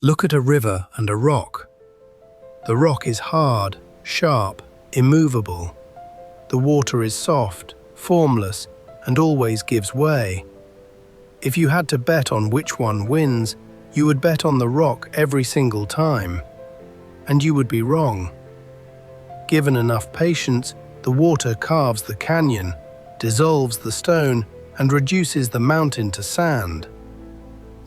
Look at a river and a rock. The rock is hard, sharp, immovable. The water is soft, formless, and always gives way. If you had to bet on which one wins, you would bet on the rock every single time. And you would be wrong. Given enough patience, the water carves the canyon, dissolves the stone, and reduces the mountain to sand.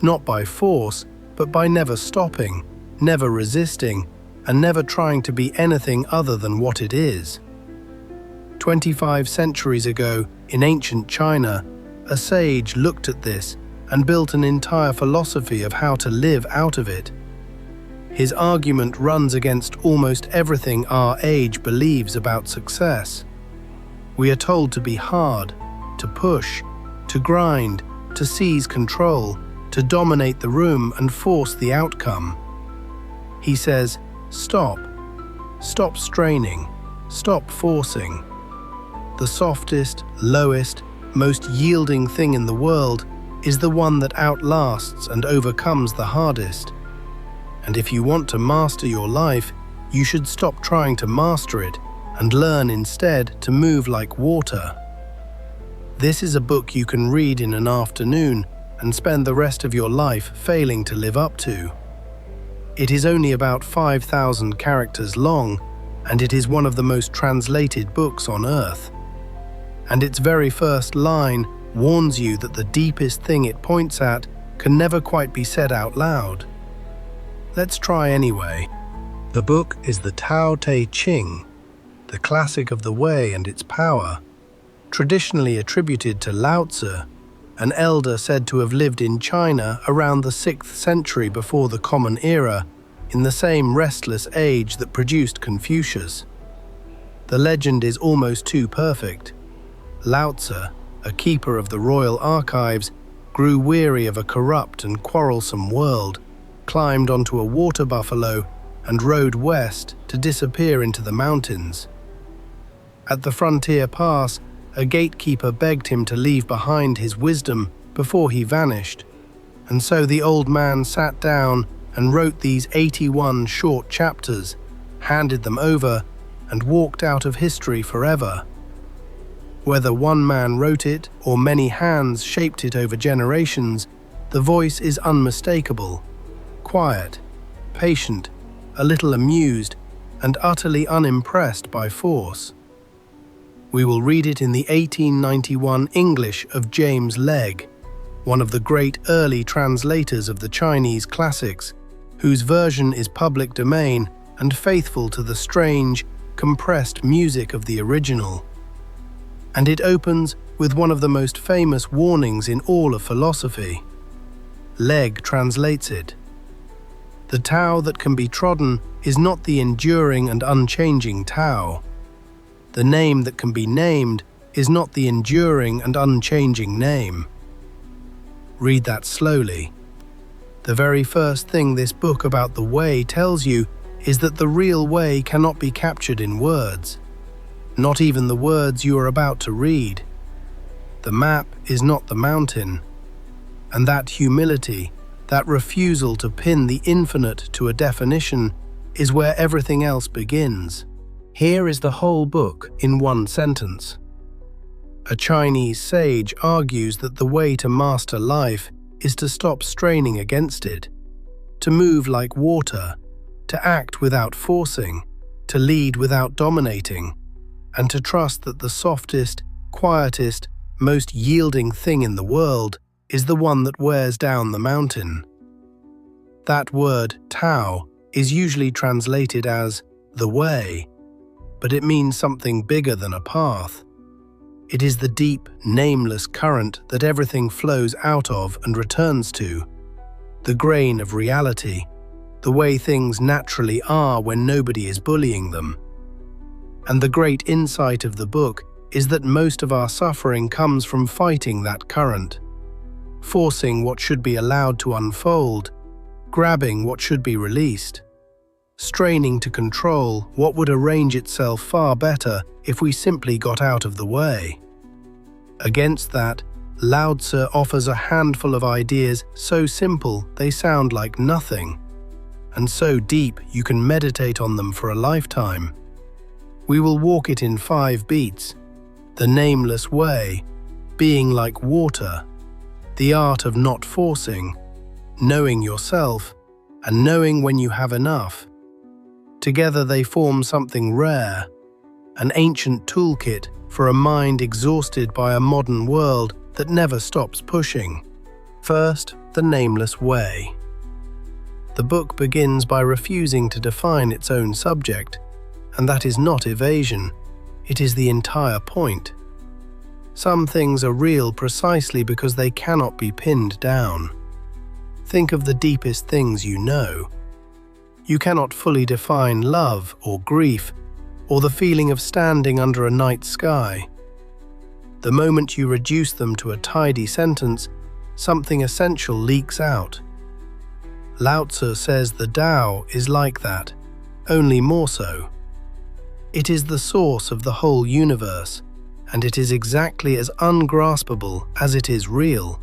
Not by force, but by never stopping, never resisting, and never trying to be anything other than what it is. 25 centuries ago, in ancient China, a sage looked at this and built an entire philosophy of how to live out of it. His argument runs against almost everything our age believes about success. We are told to be hard, to push, to grind, to seize control, to dominate the room and force the outcome. He says, stop. Stop straining. Stop forcing. The softest, lowest, most yielding thing in the world is the one that outlasts and overcomes the hardest. And if you want to master your life, you should stop trying to master it and learn instead to move like water. This is a book you can read in an afternoon and spend the rest of your life failing to live up to. It is only about 5,000 characters long, and it is one of the most translated books on earth. And its very first line warns you that the deepest thing it points at can never quite be said out loud. Let's try anyway. The book is the Tao Te Ching, the classic of the way and its power, traditionally attributed to Laozi, an elder said to have lived in China around the 6th century before the Common Era, in the same restless age that produced Confucius. The legend is almost too perfect. Laozi, a keeper of the royal archives, grew weary of a corrupt and quarrelsome world, climbed onto a water buffalo, and rode west to disappear into the mountains. At the frontier pass, a gatekeeper begged him to leave behind his wisdom before he vanished, and so the old man sat down and wrote these 81 short chapters, handed them over, and walked out of history forever. Whether one man wrote it or many hands shaped it over generations, the voice is unmistakable, quiet, patient, a little amused, and utterly unimpressed by force. We will read it in the 1891 English of James Legge, one of the great early translators of the Chinese classics, whose version is public domain and faithful to the strange, compressed music of the original. And it opens with one of the most famous warnings in all of philosophy. Legge translates it: "The Tao that can be trodden is not the enduring and unchanging Tao. The name that can be named is not the enduring and unchanging name." Read that slowly. The very first thing this book about the way tells you is that the real way cannot be captured in words, not even the words you are about to read. The map is not the mountain, and that humility, that refusal to pin the infinite to a definition, is where everything else begins. Here is the whole book in one sentence. A Chinese sage argues that the way to master life is to stop straining against it, to move like water, to act without forcing, to lead without dominating, and to trust that the softest, quietest, most yielding thing in the world is the one that wears down the mountain. That word, Tao, is usually translated as the way, but it means something bigger than a path. It is the deep, nameless current that everything flows out of and returns to, the grain of reality, the way things naturally are when nobody is bullying them. And the great insight of the book is that most of our suffering comes from fighting that current, forcing what should be allowed to unfold, grabbing what should be released, straining to control what would arrange itself far better if we simply got out of the way. Against that, Laozi offers a handful of ideas so simple they sound like nothing, and so deep you can meditate on them for a lifetime. We will walk it in 5 beats: the nameless way, being like water, the art of not forcing, knowing yourself, and knowing when you have enough. Together they form something rare, an ancient toolkit for a mind exhausted by a modern world that never stops pushing. First, the nameless way. The book begins by refusing to define its own subject, and that is not evasion, it is the entire point. Some things are real precisely because they cannot be pinned down. Think of the deepest things you know. You cannot fully define love or grief, or the feeling of standing under a night sky. The moment you reduce them to a tidy sentence, something essential leaks out. Laozi says the Tao is like that, only more so. It is the source of the whole universe, and it is exactly as ungraspable as it is real.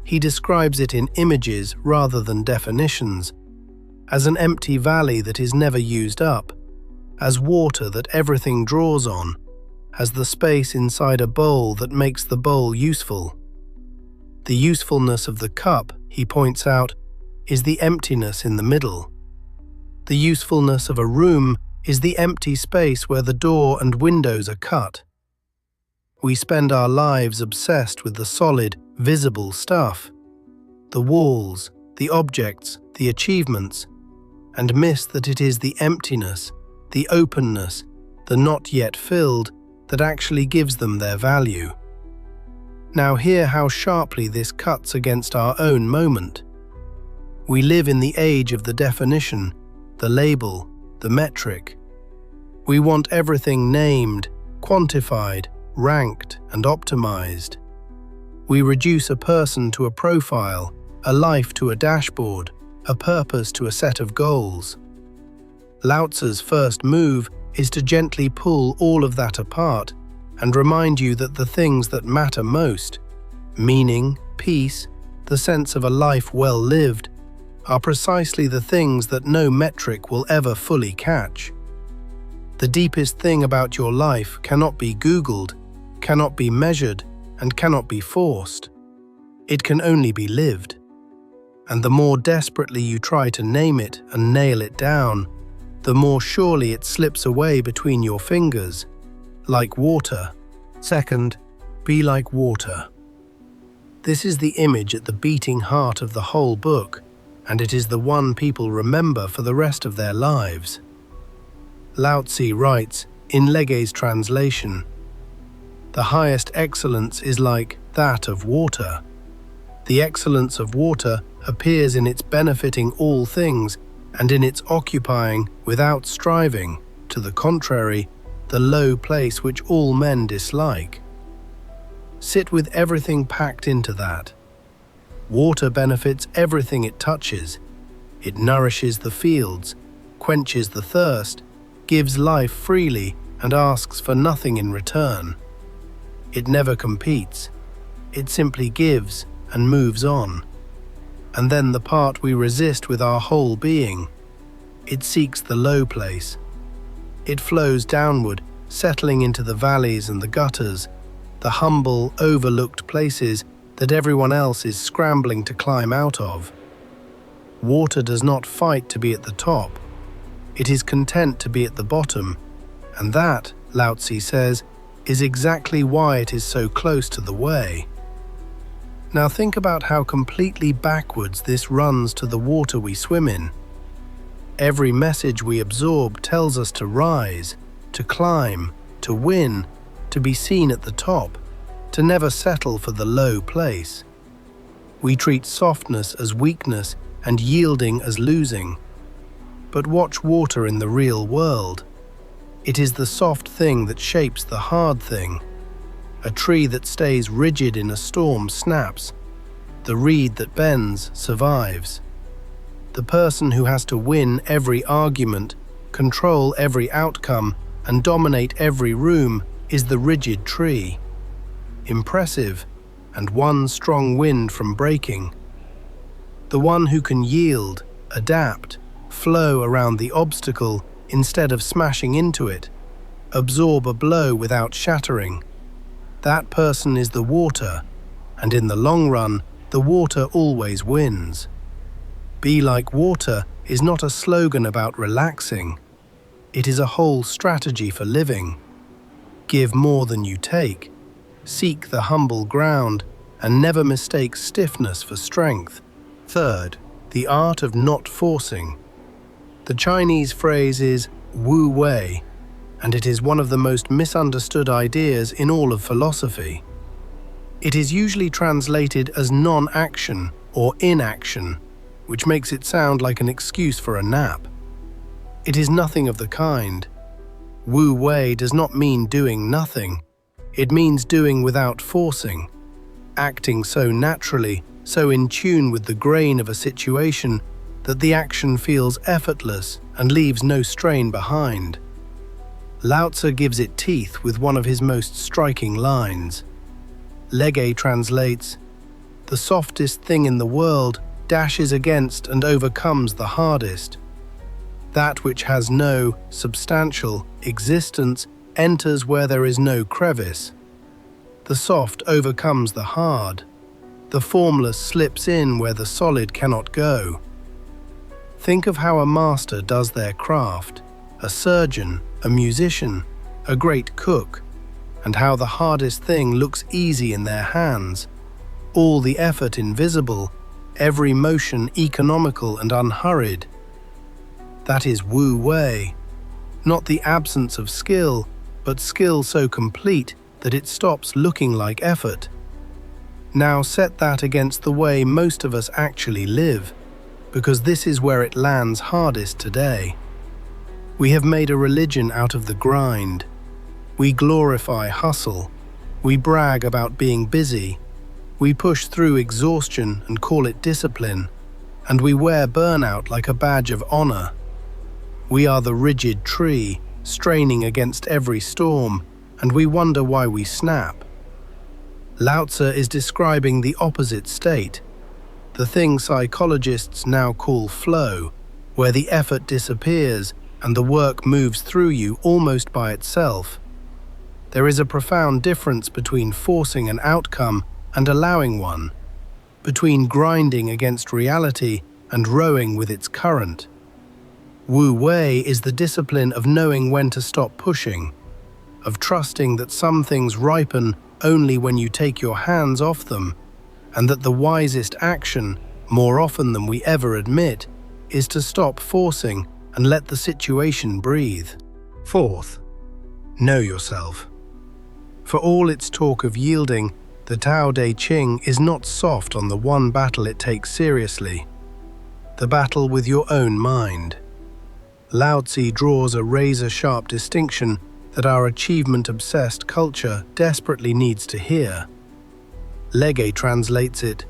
He describes it in images rather than definitions, as an empty valley that is never used up, as water that everything draws on, as the space inside a bowl that makes the bowl useful. The usefulness of the cup, he points out, is the emptiness in the middle. The usefulness of a room is the empty space where the door and windows are cut. We spend our lives obsessed with the solid, visible stuff, the walls, the objects, the achievements, and miss that it is the emptiness, the openness, the not yet filled, that actually gives them their value. Now hear how sharply this cuts against our own moment. We live in the age of the definition, the label, the metric. We want everything named, quantified, ranked, and optimized. We reduce a person to a profile, a life to a dashboard, a purpose to a set of goals. Laozi's first move is to gently pull all of that apart and remind you that the things that matter most, meaning, peace, the sense of a life well lived, are precisely the things that no metric will ever fully catch. The deepest thing about your life cannot be Googled, cannot be measured, and cannot be forced. It can only be lived. And the more desperately you try to name it and nail it down, the more surely it slips away between your fingers, like water. Second, be like water. This is the image at the beating heart of the whole book, and it is the one people remember for the rest of their lives. Laozi writes, in Lege's translation, "The highest excellence is like that of water. The excellence of water appears in its benefiting all things and in its occupying, without striving, to the contrary, the low place which all men dislike. Sit with everything packed into that. Water benefits everything it touches. It nourishes the fields, quenches the thirst, gives life freely, and asks for nothing in return. It never competes. It simply gives and moves on. And then the part we resist with our whole being. It seeks the low place. It flows downward, settling into the valleys and the gutters, the humble, overlooked places that everyone else is scrambling to climb out of. Water does not fight to be at the top. It is content to be at the bottom, and that, Laozi says, is exactly why it is so close to the way. Now think about how completely backwards this runs to the water we swim in. Every message we absorb tells us to rise, to climb, to win, to be seen at the top, to never settle for the low place. We treat softness as weakness and yielding as losing. But watch water in the real world. It is the soft thing that shapes the hard thing. A tree that stays rigid in a storm snaps. The reed that bends survives. The person who has to win every argument, control every outcome, and dominate every room is the rigid tree. Impressive, and one strong wind from breaking. The one who can yield, adapt, flow around the obstacle instead of smashing into it, absorb a blow without shattering. That person is the water, and in the long run, the water always wins. Be like water is not a slogan about relaxing. It is a whole strategy for living. Give more than you take. Seek the humble ground and never mistake stiffness for strength. Third, the art of not forcing. The Chinese phrase is Wu Wei, and it is one of the most misunderstood ideas in all of philosophy. It is usually translated as non-action or inaction, which makes it sound like an excuse for a nap. It is nothing of the kind. Wu Wei does not mean doing nothing. It means doing without forcing, acting so naturally, so in tune with the grain of a situation that the action feels effortless and leaves no strain behind. Laozi gives it teeth with one of his most striking lines. Legge translates, "The softest thing in the world dashes against and overcomes the hardest. That which has no substantial existence enters where there is no crevice. The soft overcomes the hard. The formless slips in where the solid cannot go." Think of how a master does their craft, a surgeon, a musician, a great cook, and how the hardest thing looks easy in their hands, all the effort invisible, every motion economical and unhurried. That is Wu Wei, not the absence of skill, but skill so complete that it stops looking like effort. Now set that against the way most of us actually live, because this is where it lands hardest today. We have made a religion out of the grind. We glorify hustle. We brag about being busy. We push through exhaustion and call it discipline. And we wear burnout like a badge of honor. We are the rigid tree, straining against every storm, and we wonder why we snap. Laozi is describing the opposite state, the thing psychologists now call flow, where the effort disappears and the work moves through you almost by itself. There is a profound difference between forcing an outcome and allowing one, between grinding against reality and rowing with its current. Wu Wei is the discipline of knowing when to stop pushing, of trusting that some things ripen only when you take your hands off them, and that the wisest action, more often than we ever admit, is to stop forcing and let the situation breathe. Fourth, know yourself. For all its talk of yielding, the Tao Te Ching is not soft on the one battle it takes seriously, the battle with your own mind. Laozi draws a razor-sharp distinction that our achievement-obsessed culture desperately needs to hear. Legge translates it,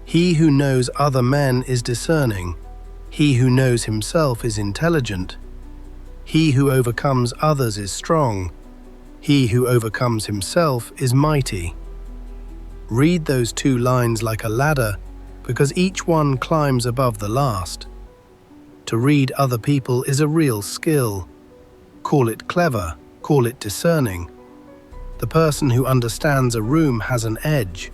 "He who knows other men is discerning. He who knows himself is intelligent. He who overcomes others is strong. He who overcomes himself is mighty." Read those two lines like a ladder, because each one climbs above the last. To read other people is a real skill. Call it clever, call it discerning. The person who understands a room has an edge.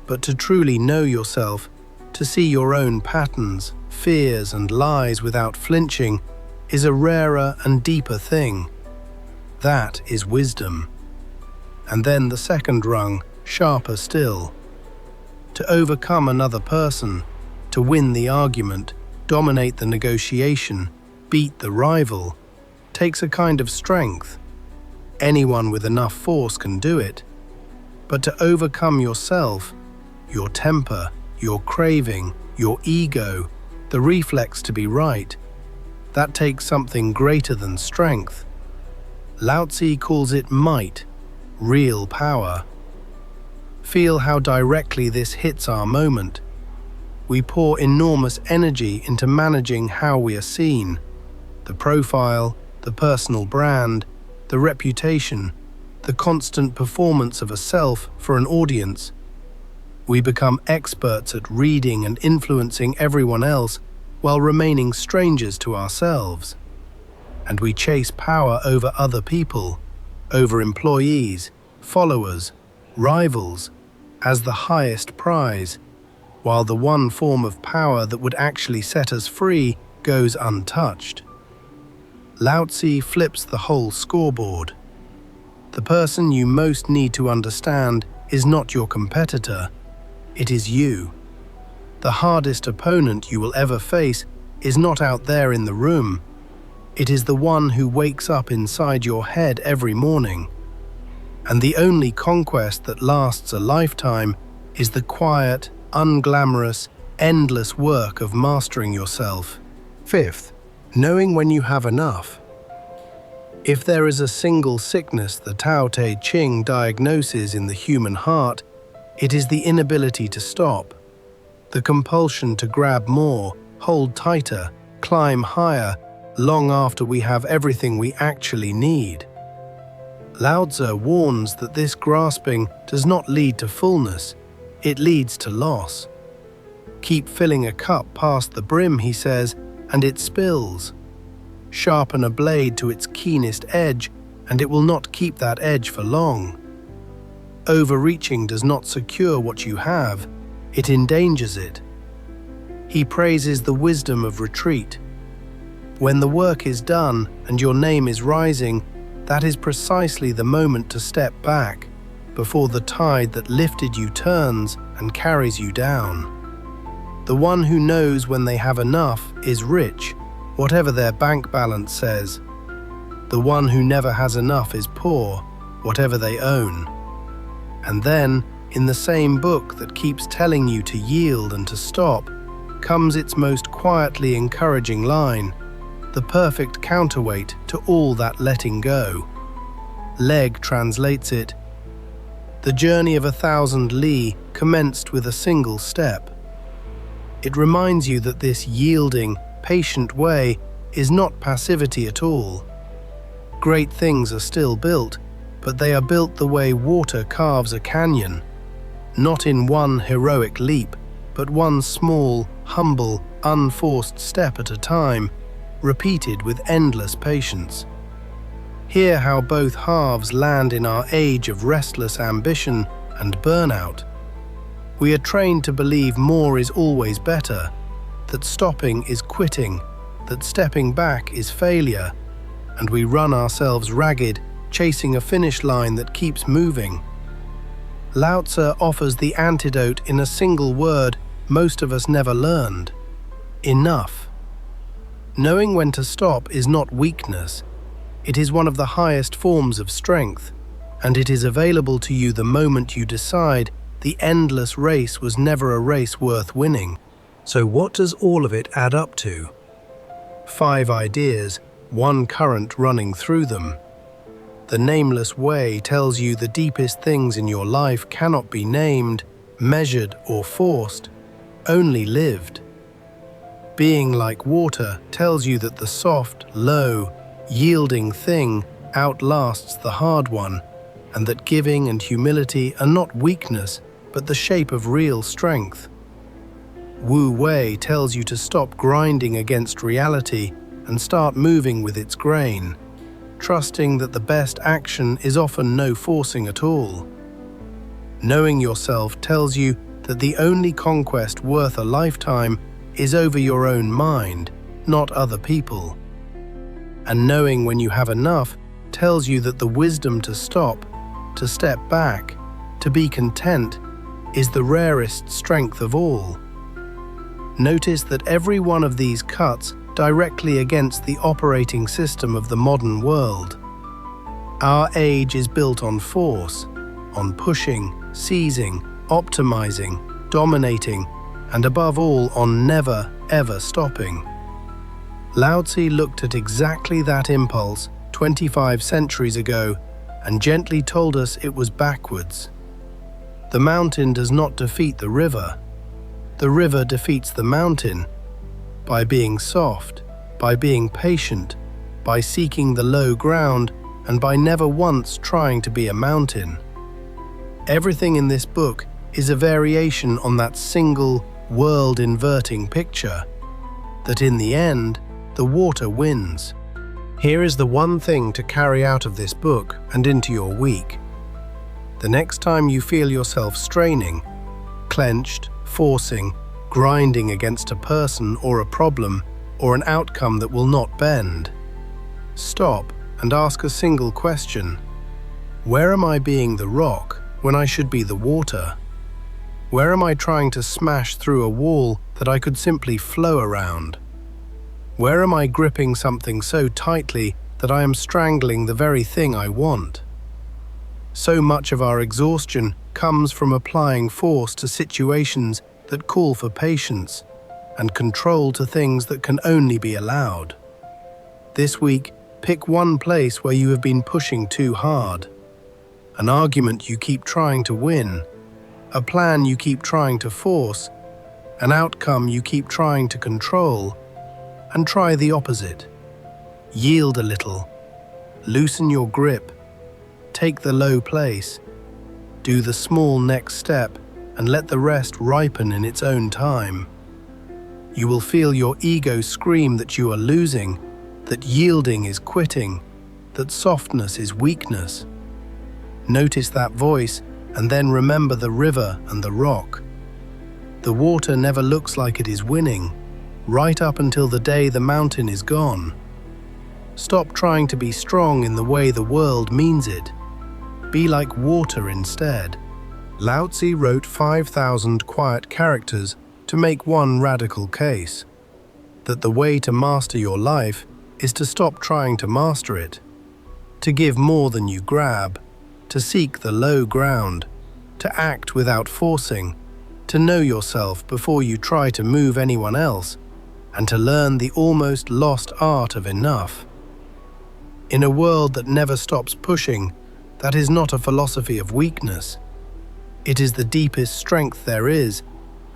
But to truly know yourself, to see your own patterns, fears and lies without flinching, is a rarer and deeper thing. That is wisdom. And then the second rung, sharper still. To overcome another person, to win the argument, dominate the negotiation, beat the rival, takes a kind of strength. Anyone with enough force can do it. But to overcome yourself, your temper, your craving, your ego, the reflex to be right, that takes something greater than strength. Laozi calls it might, real power. Feel how directly this hits our moment. We pour enormous energy into managing how we are seen, the profile, the personal brand, the reputation, the constant performance of a self for an audience. We become experts at reading and influencing everyone else while remaining strangers to ourselves. And we chase power over other people, over employees, followers, rivals, as the highest prize, while the one form of power that would actually set us free goes untouched. Laozi flips the whole scoreboard. The person you most need to understand is not your competitor, it is you. The hardest opponent you will ever face is not out there in the room. It is the one who wakes up inside your head every morning. And the only conquest that lasts a lifetime is the quiet, unglamorous, endless work of mastering yourself. Fifth, knowing when you have enough. If there is a single sickness the Tao Te Ching diagnoses in the human heart, it is the inability to stop. The compulsion to grab more, hold tighter, climb higher, long after we have everything we actually need. Laozi warns that this grasping does not lead to fullness, it leads to loss. Keep filling a cup past the brim, he says, and it spills. Sharpen a blade to its keenest edge, and it will not keep that edge for long. Overreaching does not secure what you have, it endangers it. He praises the wisdom of retreat. When the work is done and your name is rising, that is precisely the moment to step back, before the tide that lifted you turns and carries you down. The one who knows when they have enough is rich, whatever their bank balance says. The one who never has enough is poor, whatever they own. And then, in the same book that keeps telling you to yield and to stop, comes its most quietly encouraging line, the perfect counterweight to all that letting go. Leg translates it. The journey of 1,000 li commenced with a single step. It reminds you that this yielding, patient way is not passivity at all. Great things are still built, but they are built the way water carves a canyon, not in one heroic leap, but one small, humble, unforced step at a time, repeated with endless patience. Hear how both halves land in our age of restless ambition and burnout. We are trained to believe more is always better, that stopping is quitting, that stepping back is failure, and we run ourselves ragged, chasing a finish line that keeps moving. Laozi offers the antidote in a single word most of us never learned: enough. Knowing when to stop is not weakness. It is one of the highest forms of strength, and it is available to you the moment you decide the endless race was never a race worth winning. So what does all of it add up to? 5 ideas, one current running through them. The nameless way tells you the deepest things in your life cannot be named, measured, or forced, only lived. Being like water tells you that the soft, low, yielding thing outlasts the hard one, and that giving and humility are not weakness, but the shape of real strength. Wu Wei tells you to stop grinding against reality and start moving with its grain, trusting that the best action is often no forcing at all. Knowing yourself tells you that the only conquest worth a lifetime is over your own mind, not other people. And knowing when you have enough tells you that the wisdom to stop, to step back, to be content, is the rarest strength of all. Notice that every one of these cuts directly against the operating system of the modern world. Our age is built on force, on pushing, seizing, optimizing, dominating, and above all on never, ever stopping. Laozi looked at exactly that impulse 25 centuries ago and gently told us it was backwards. The mountain does not defeat the river defeats the mountain, by being soft, by being patient, by seeking the low ground, and by never once trying to be a mountain. Everything in this book is a variation on that single, world-inverting picture. that in the end, the water wins. Here is the one thing to carry out of this book and into your week. The next time you feel yourself straining, clenched, forcing, grinding against a person or a problem or an outcome that will not bend, stop and ask a single question. Where am I being the rock when I should be the water? Where am I trying to smash through a wall that I could simply flow around? Where am I gripping something so tightly that I am strangling the very thing I want? So much of our exhaustion comes from applying force to situations that call for patience and control to things that can only be allowed. This week, pick one place where you have been pushing too hard. An argument you keep trying to win, a plan you keep trying to force, an outcome you keep trying to control, and try the opposite. Yield a little, loosen your grip, take the low place, do the small next step, and let the rest ripen in its own time. You will feel your ego scream that you are losing, that yielding is quitting, that softness is weakness. Notice that voice, and then remember the river and the rock. The water never looks like it is winning, right up until the day the mountain is gone. Stop trying to be strong in the way the world means it. Be like water instead. Laozi wrote 5,000 quiet characters to make one radical case: that the way to master your life is to stop trying to master it, to give more than you grab, to seek the low ground, to act without forcing, to know yourself before you try to move anyone else, and to learn the almost lost art of enough. In a world that never stops pushing, that is not a philosophy of weakness. It is the deepest strength there is,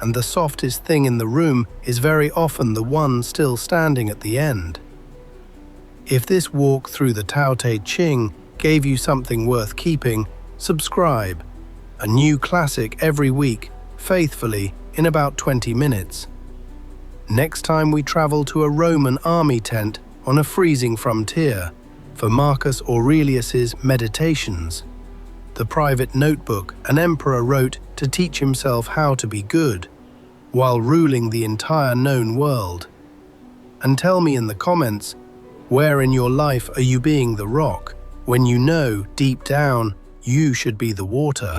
and the softest thing in the room is very often the one still standing at the end. If this walk through the Tao Te Ching gave you something worth keeping, subscribe. A new classic every week, faithfully, in about 20 minutes. Next time we travel to a Roman army tent on a freezing frontier for Marcus Aurelius's Meditations, the private notebook an emperor wrote to teach himself how to be good while ruling the entire known world. And tell me in the comments, where in your life are you being the rock when you know deep down you should be the water?